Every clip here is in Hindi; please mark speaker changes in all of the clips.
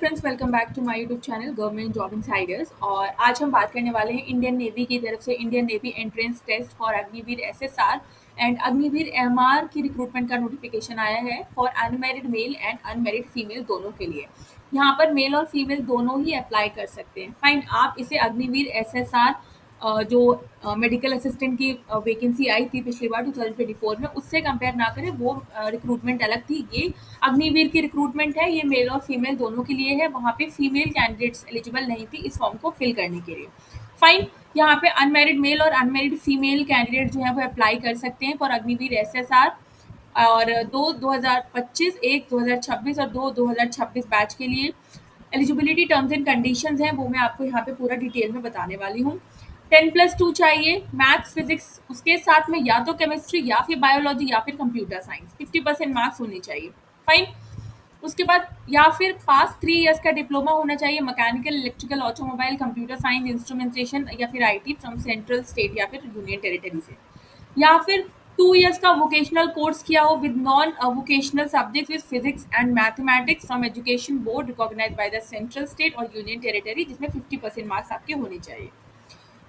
Speaker 1: Friends, welcome back to my YouTube channel government job insiders. और आज हम बात करने वाले हैं इंडियन नेवी की तरफ से Indian navy entrance test for Agniveer SSR and Agniveer MR की रिक्रूटमेंट का नोटिफिकेशन आया है for unmarried male and unmarried female दोनों के लिए। यहाँ पर मेल और फीमेल दोनों ही अप्लाई कर सकते हैं। फाइन, आप इसे अग्निवीर एसएसआर जो मेडिकल असिस्टेंट की वैकेंसी आई थी पिछली बार 2024 में, उससे कंपेयर ना करें। वो रिक्रूटमेंट अलग थी। ये अग्निवीर की रिक्रूटमेंट है, ये मेल और फीमेल दोनों के लिए है। वहाँ पे फीमेल कैंडिडेट्स एलिजिबल नहीं थी इस फॉर्म को फिल करने के लिए। फाइन, यहाँ पे अनमैरिड मेल और अनमैरिड फीमेल कैंडिडेट जो है वो अप्लाई कर सकते हैं फॉर अग्निवीर एसएसआर। और 2025, एक 2026 और 2026 बैच के लिए एलिजिबिलिटी टर्म्स एंड कंडीशंस हैं, वो मैं आपको यहाँ पे पूरा डिटेल में बताने वाली हूँ। 10+2 चाहिए, मैथ्स फिजिक्स, उसके साथ में या तो केमिस्ट्री या फिर बायोलॉजी या फिर कंप्यूटर साइंस, 50% मार्क्स होने चाहिए। फाइन, उसके बाद या फिर पास 3 इयर्स का डिप्लोमा होना चाहिए mechanical, electrical, automobile, computer science, instrumentation या फिर आईटी फ्रॉम सेंट्रल, स्टेट या फिर यूनियन टेरिटरी से। या फिर 2 इयर्स का वोकेशनल कोर्स किया हो with non vocational subject with physics and mathematics from education board recognised by the central, state और यूनियन टेरिटरी, जिसमें 50% मार्क्स आपके होने चाहिए।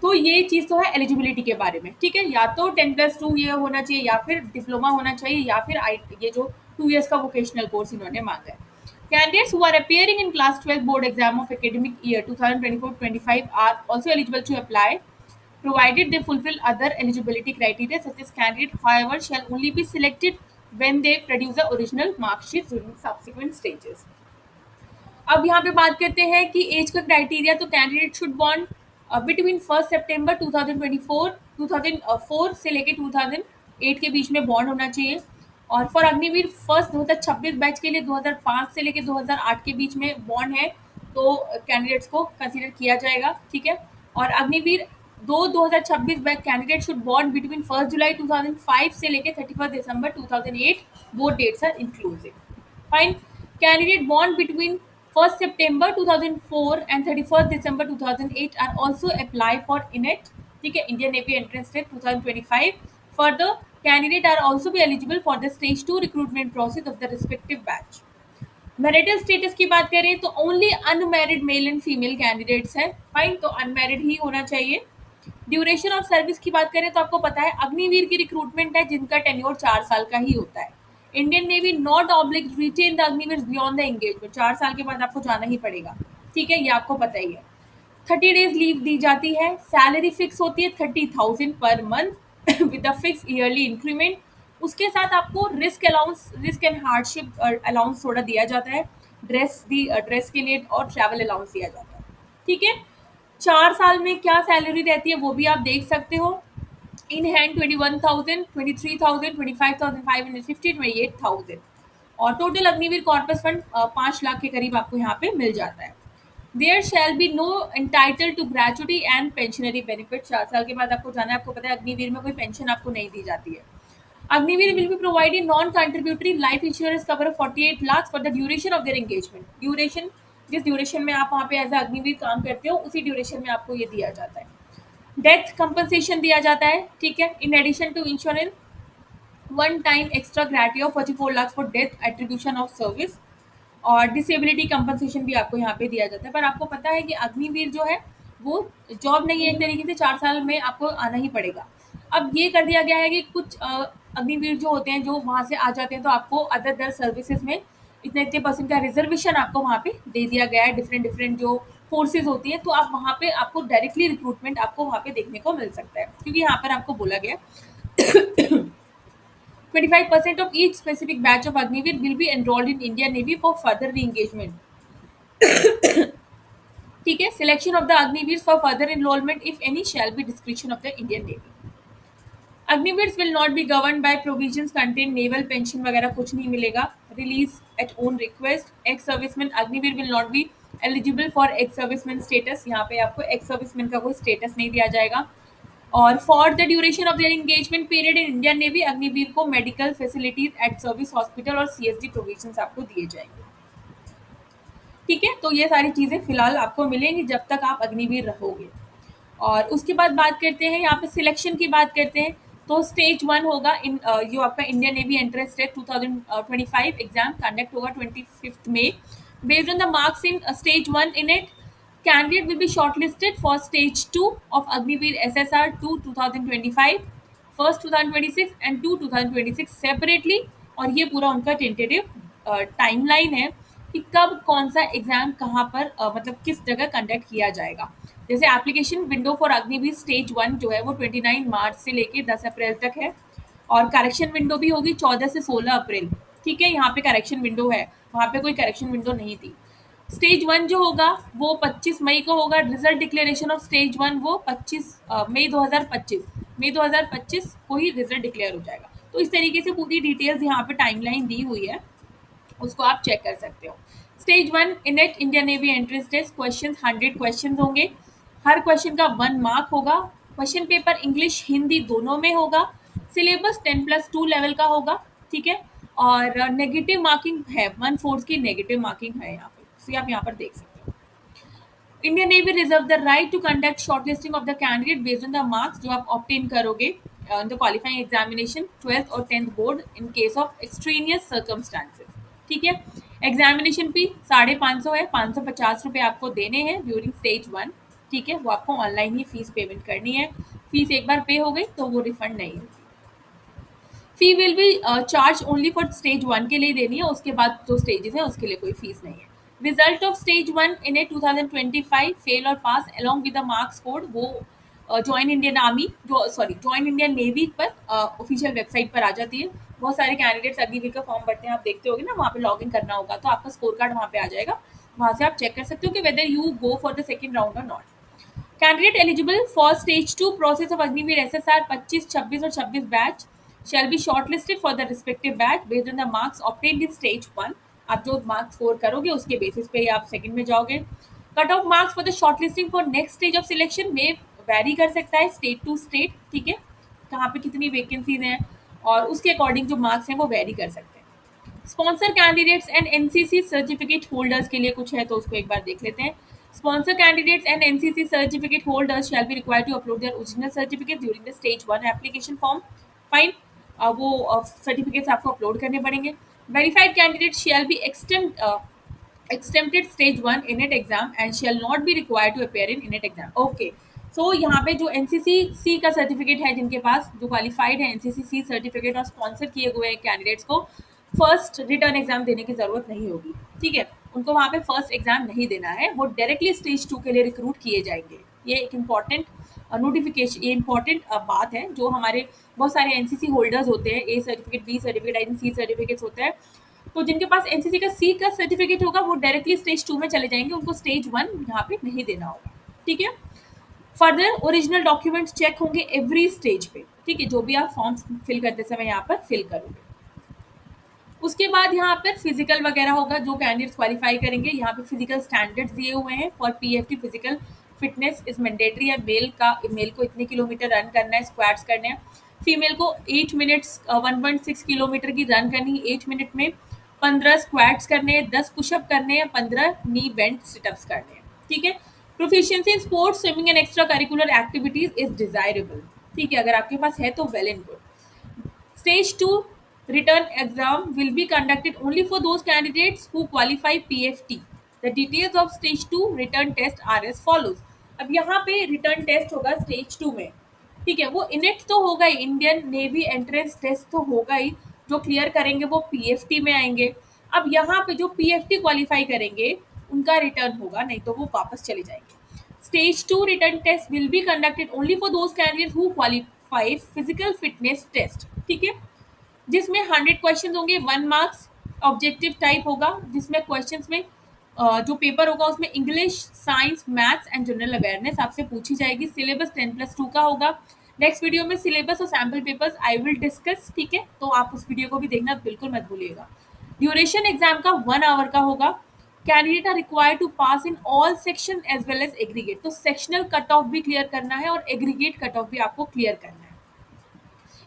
Speaker 1: तो ये चीज़ तो है एलिजिबिलिटी के बारे में, ठीक है। या तो 10+2 ये होना चाहिए या फिर डिप्लोमा होना चाहिए या फिर ये जो 2 इयर्स का वोकेशनल कोर्स इन्होंने मांगा है। Candidates who are appearing in class 12 board exam of academic year 2024-25 are also eligible to apply, provided they fulfill other eligibility criteria such as candidate, however, shall only be selected when they produce the original mark sheet during subsequent stages. अब यहाँ पे बात करते हैं कि एज का क्राइटेरिया। तो कैंडिडेट शुड बॉर्न बिटवीन 1 सितंबर 2004 से लेके 2008 के बीच में बॉर्न होना चाहिए। और फॉर अग्निवीर फर्स्ट 2026 बैच के लिए 2005 से लेके 2008 के बीच में बॉर्न है, तो कैंडिडेट्स को कंसीडर किया जाएगा, ठीक है। और Agniveer 2026 batch candidate should born between 1 जुलाई 2005 से लेके 31 दिसंबर 2008, both dates are inclusive. Fine, candidate born between 1 September 2004 and 31st December 2008 are also apply for INET, ठीक है, Indian Navy Entrance Test 2025. Further, candidate are also be eligible for the stage 2 recruitment process of the respective batch. Marital status की बात करें तो only unmarried male and female candidates हैं। फाइन, तो अनमैरिड ही होना चाहिए। ड्यूरेशन ऑफ सर्विस की बात करें तो आपको पता है अग्निवीर की रिक्रूटमेंट है जिनका टेन्योर 4 साल का ही होता है। Indian navy not obliged retain the Agniveer beyond the engagement, 4 साल के बाद आपको जाना ही पड़ेगा, ठीक है, ये आपको पता ही है। 30 डेज लीव दी जाती है। सैलरी फिक्स होती है 30,000 per month with a fix yearly increment. उसके साथ आपको risk allowance, risk and hardship allowance थोड़ा दिया जाता है। ड्रेस के लिए और ट्रैवल अलाउंस दिया जाता है, ठीक है। 4 साल में क्या सैलरी रहती है वो भी आप देख सकते हो। इन हैंड 21,000, 23,000, 25,550, 28,000 और total Agniveer corpus fund 5 lakh के करीब आपको यहाँ पे मिल जाता है। There shall be no entitle to gratuity and pensionary benefit. 4 साल के बाद आपको जाना है। आपको पता है अग्निवीर में कोई पेंशन आपको नहीं दी जाती है। Agniveer will be providing non contributory life insurance cover of 48 lakh for the duration of their engagement. Duration, जिस ड्यूरेशन में आप वहाँ पे एज अग्निवीर काम करते हो उसी ड्यूरेशन में आपको ये दिया जाता है। डेथ कंपनसेशन दिया जाता है, ठीक है। In addition to insurance, one time extra gratuity of 44 lakh for death attribution of service और डिसेबिलिटी कंपनसेशन भी आपको यहाँ पे दिया जाता है। पर आपको पता है कि अग्निवीर जो है वो जॉब नहीं है, एक तरीके से 4 साल में आपको आना ही पड़ेगा। अब ये कर दिया गया है कि कुछ अग्निवीर जो होते हैं जो वहाँ से आ जाते हैं तो आपको अदर सर्विसेज में इतने परसेंट का रिजर्वेशन आपको वहाँ पे दे दिया गया है। डिफरेंट जो फोर्सेज होती है तो आप वहाँ पे आपको डायरेक्टली रिक्रूटमेंट आपको वहाँ पे देखने को मिल सकता है, क्योंकि यहाँ पर आपको बोला गया 25% of each specific batch of Agnivir will be enrolled in Indian Navy for further re-engagement. ठीक है, selection of the Agnivirs for further enrollment, if any, shall be discretion of the Indian Navy. Agnivirs will not be governed by provisions contained naval pension वगैरह कुछ नहीं मिलेगा. Release at own request. Ex serviceman Agnivir will not be eligible for ex serviceman status. यहाँ पे आपको ex serviceman का कोई status नहीं दिया जाएगा। और for the duration of their engagement period in Indian Navy Agniveer को medical facilities at service hospital और सीएसडी प्रोविजंस आपको दिए जाएंगे, ठीक है। तो ये सारी चीज़ें फिलहाल आपको मिलेंगी जब तक आप अग्निवीर रहोगे। और उसके बाद बात करते हैं यहाँ पे सिलेक्शन की बात करते हैं। तो स्टेज 1 होगा इन जो आपका Indian navy entrance test 2025 exam conduct होगा 25 मई Based on the marks in stage 1 in it, candidate will be shortlisted for stage 2 of Agniveer SSR 2 2025, first 2026 and 2 2026 separately. और ये पूरा उनका टेंटेटिव टाइमलाइन है कि कब कौन सा एग्जाम कहाँ पर मतलब किस जगह कंडक्ट किया जाएगा। जैसे application window for Agniveer stage 1 जो है वो 29 मार्च से लेके 10 अप्रैल तक है, और करेक्शन विंडो भी होगी 14 से 16 अप्रैल। ठीक है, यहाँ पे करेक्शन विंडो है, वहाँ पे कोई करेक्शन विंडो नहीं थी। स्टेज 1 जो होगा वो 25 मई को होगा। रिजल्ट डिक्लेरेशन ऑफ स्टेज 1 वो 25 मई 2025 को ही रिजल्ट डिक्लेयर हो जाएगा। तो इस तरीके से पूरी डिटेल्स यहाँ पे टाइमलाइन दी हुई है, उसको आप चेक कर सकते हो। Stage 1 INET Indian navy entrance test question 100 question होंगे, हर क्वेश्चन का 1 मार्क होगा। क्वेश्चन पेपर इंग्लिश हिंदी दोनों में होगा। सिलेबस 10+2 लेवल का होगा। ठीक है, और नेगेटिव मार्किंग है, 1/4 की नेगेटिव मार्किंग है यहाँ पे, तो आप यहाँ पर देख सकते हो। Indian navy reserve the right to conduct shortlisting of the candidate based on the marks जो आप ऑब्टेन करोगे in the qualifying examination 12th और 10th board in case of extraneous circumstances. ठीक है, एग्जामिनेशन फी 550 है, 550 रुपये आपको देने हैं ड्यूरिंग स्टेज 1। ठीक है, वो आपको ऑनलाइन ही फीस पेमेंट करनी है। फीस एक बार पे हो गई तो वो रिफंड नहीं होगी। Fee will be charge only for stage 1 के लिए देनी है, उसके बाद जो स्टेजेस है उसके लिए कोई फीस नहीं है। Result of stage 1 in a 2025 fail और pass along with the marks code वो join Indian Army join Indian Navy पर ऑफिशियल वेबसाइट पर आ जाती है। बहुत सारे कैंडिडेट्स अग्निवीर का फॉर्म भरते हैं, आप देखते होगे ना, वहाँ पे लॉग इन करना होगा तो आपका स्कोर कार्ड वहाँ पे आ जाएगा। वहाँ से आप चेक कर सकते हो कि whether you go for the second round और not. Candidate eligible for stage 2 process of Agniveer SSR 25, 26 और 26 batch shall be shortlisted for the respective batch based on the marks obtained in stage 1। आप जो मार्क्स स्कोर करोगे उसके बेसिस पे ही आप सेकंड में जाओगे। Cut off marks for the shortlisting for next stage of selection में वेरी कर सकता है स्टेट टू स्टेट। ठीक है, कहाँ पे कितनी वैकेंसीज हैं और उसके अकॉर्डिंग जो मार्क्स हैं वो वेरी कर सकते हैं। Sponsor candidates and NCC certificate holders के लिए कुछ है तो उसको एक बार देख लेते हैं। Sponsor candidates and NCC certificate holders shall be required to upload their original certificate during the stage 1 application form। Fine, वो सर्टिफिकेट्स आपको अपलोड करने पड़ेंगे। Verified candidate shall be exempted stage 1 INET exam and shall not be required to appear in INET exam. Okay, so यहाँ पे जो एनसीसी का सर्टिफिकेट है, जिनके पास जो क्वालिफाइड है एनसीसी सर्टिफिकेट और स्पॉन्सर किए हुए कैंडिडेट्स को फर्स्ट रिटर्न एग्जाम देने की जरूरत नहीं होगी। ठीक है, उनको वहाँ पे फर्स्ट एग्जाम नहीं देना है, वो डायरेक्टली स्टेज 2 के लिए रिक्रूट किए जाएंगे। ये एक इम्पॉर्टेंट नोटिफिकेशन, ये इंपॉर्टेंट बात है। जो हमारे बहुत सारे एनसीसी होल्डर्स होते हैं, A certificate, B certificate, I C certificates होता है, तो जिनके पास एनसीसी का सी का सर्टिफिकेट होगा वो डायरेक्टली स्टेज 2 में चले जाएंगे, उनको स्टेज 1 यहाँ पे नहीं देना होगा। ठीक है, फर्दर ओरिजिनल डॉक्यूमेंट्स चेक होंगे एवरी स्टेज पे। ठीक है, जो भी आप फॉर्म फिल करते समय यहाँ पर फिल करोगे। उसके बाद यहाँ पर फिजिकल वगैरह होगा, जो कैंडिडेट्स क्वालिफाई करेंगे। यहाँ पे फिजिकल स्टैंडर्ड्स दिए हुए हैं। For PFT physical fitness is mandatory है। मेल को इतने किलोमीटर रन करना है, स्क्वाट्स करने हैं। फीमेल को 8 मिनट्स 1.6 किलोमीटर की रन करनी है 8 मिनट में, 15 स्क्वाट्स करने हैं, 10 पुशअप करने हैं, 15 नी बेंट सिटअप्स करने हैं। ठीक है, proficiency in sports, swimming and extra curricular activities is desirable. ठीक है, अगर आपके पास है तो well and good. Stage 2 return exam will be conducted only for those candidates who qualify PFT। The details of stage 2 return test are as follows। अब यहाँ पे रिटर्न टेस्ट होगा स्टेज 2 में। ठीक है, वो इनेट तो होगा ही, इंडियन नेवी एंट्रेंस टेस्ट तो होगा ही। जो क्लियर करेंगे वो पीएफटी में आएंगे। अब यहाँ पे जो पीएफटी क्वालिफाई करेंगे उनका रिटर्न होगा, नहीं तो वो वापस चले जाएंगे। Stage 2 written test will be conducted only for those candidates who qualify physical fitness test. ठीक है, जिसमें 100 क्वेश्चन होंगे, 1 मार्क्स ऑब्जेक्टिव टाइप होगा, जिसमें क्वेश्चंस में जो पेपर होगा उसमें English, science, maths and general awareness आपसे पूछी जाएगी। सिलेबस 10+2 का होगा। नेक्स्ट वीडियो में सिलेबस और sample papers I will discuss. ठीक है, तो आप उस वीडियो को भी देखना बिल्कुल मत भूलिएगा। ड्यूरेशन एग्जाम का 1 आवर का होगा। Candidate are required to pass in all section as well as aggregate. तो सेक्शनल कट ऑफ भी क्लियर करना है और एग्रीगेट कट ऑफ भी आपको क्लियर करना है।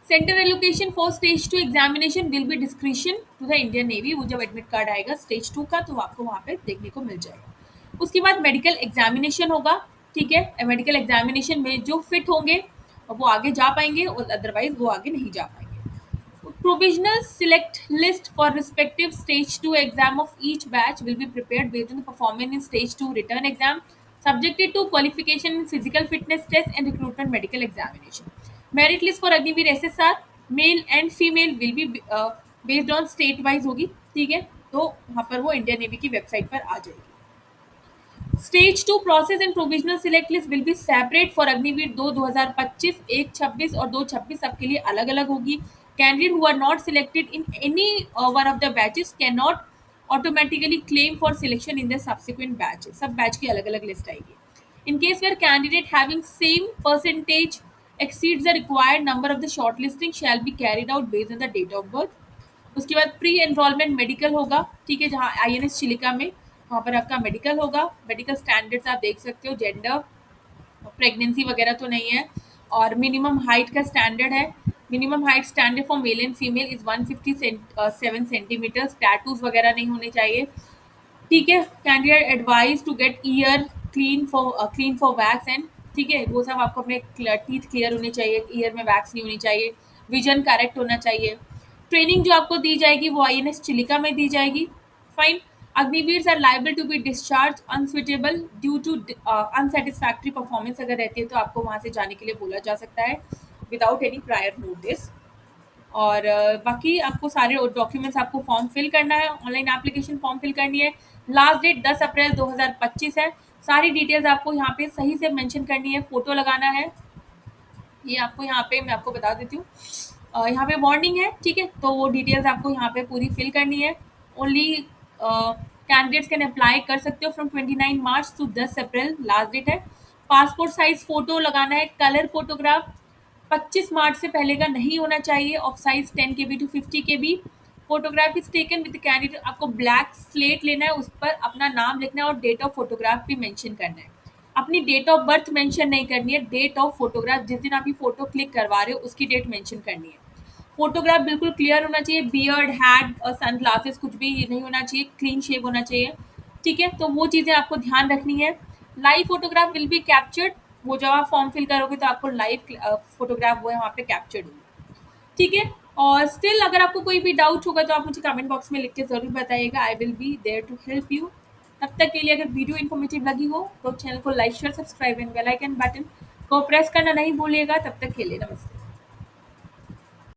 Speaker 1: Centre allocation for stage 2 examination will be discretion to the Indian navy. वो जब एडमिट कार्ड आएगा स्टेज 2 का तो आपको वहाँ पे देखने को मिल जाएगा। उसके बाद मेडिकल एग्जामिनेशन होगा। ठीक है, मेडिकल एग्जामिनेशन में जो फिट होंगे वो आगे जा पाएंगे और अदरवाइज वो आगे नहीं जा पाएंगे। Provisional select list for respective stage 2 exam of each batch will be prepared based on the performance in stage 2 return exam, subjected to qualification in physical fitness test and recruitment medical examination. Merit list for Agniveer SSR male and female will be based on state wise होगी, ठीक है, तो वहाँ पर वो इंडियन नेवी की वेबसाइट पर आ जाएगी. Stage 2 process and provisional select list will be separate for Agniveer 2025, 1 26 और 2 26 सबके लिए अलग अलग होगी. Candidate who are not selected in any one of the batches can not automatically claim for selection in the subsequent batches. सब बैच की अलग अलग लिस्ट आएगी. In case where candidate having same percentage exceeds the required number of the shortlisting shall be carried out based on the date of birth. उसके बाद प्री एनरोलमेंट मेडिकल होगा, ठीक है, जहाँ INS चिलिका में वहाँ पर आपका मेडिकल होगा. मेडिकल स्टैंडर्ड्स आप देख सकते हो, जेंडर प्रेगनेंसी वगैरह तो नहीं है. और मिनिमम हाइट का स्टैंडर्ड है. Minimum height standard for male and female is 157 centimetres. Tattoos वगैरह नहीं होने चाहिए, ठीक है. Candidate advise to get ear clean for wax and, ठीक है, वो सब आपको अपने टीथ क्लियर होने चाहिए, ईयर में वैक्स नहीं होनी चाहिए, विजन करेक्ट होना चाहिए. ट्रेनिंग जो आपको दी जाएगी वो INS चिलिका में दी जाएगी. Fine. Agniveers are liable to be discharge unsuitable due to unsatisfactory performance अगर रहती है तो आपको वहाँ से जाने के लिए बोला जा सकता है विदाउट एनी प्रायर नोटिस. और बाकी आपको सारे डॉक्यूमेंट्स आपको फॉर्म फिल करना है, ऑनलाइन एप्लीकेशन फॉर्म फिल करनी है. लास्ट डेट 10 अप्रैल 2025 है. सारी डिटेल्स आपको यहाँ पे सही से मेंशन करनी है, फोटो लगाना है. ये आपको यहाँ पे मैं आपको बता देती हूँ, यहाँ पे वार्निंग है, ठीक है, तो वो डिटेल्स आपको यहाँ पे पूरी फिल करनी है. ओनली कैंडिडेट्स कैन अप्लाई कर सकते हो from 29 March to 10 April last date है. पासपोर्ट साइज फोटो लगाना है, कलर फोटोग्राफ 25 मार्च से पहले का नहीं होना चाहिए, of size 10 KB to 50 KB. Photograph is taken with candidate. आपको ब्लैक स्लेट लेना है, उस पर अपना नाम लिखना है और डेट ऑफ फोटोग्राफ भी मेंशन करना है. अपनी डेट ऑफ बर्थ मेंशन नहीं करनी है, डेट ऑफ फोटोग्राफ जिस दिन आप ये फोटो क्लिक करवा रहे हो उसकी डेट मेंशन करनी है. फोटोग्राफ बिल्कुल क्लियर होना चाहिए, बियर्ड, हैट और सन ग्लासेस कुछ भी नहीं होना चाहिए, क्लीन शेव होना चाहिए, ठीक है. तो वो चीज़ें आपको ध्यान रखनी है. Live photograph will be captured. वो जब आप फॉर्म फिल करोगे तो आपको लाइव फोटोग्राफ वो है वहाँ पे कैप्चर्ड होगी, ठीक है. और स्टिल अगर आपको कोई भी डाउट होगा तो आप मुझे कमेंट बॉक्स में लिख के ज़रूर बताइएगा. I will be there to help you. तब तक के लिए अगर वीडियो इन्फॉर्मेटिव लगी हो तो चैनल को like share subscribe and bell icon button को प्रेस करना नहीं भूलिएगा. तब तक के लिए नमस्ते.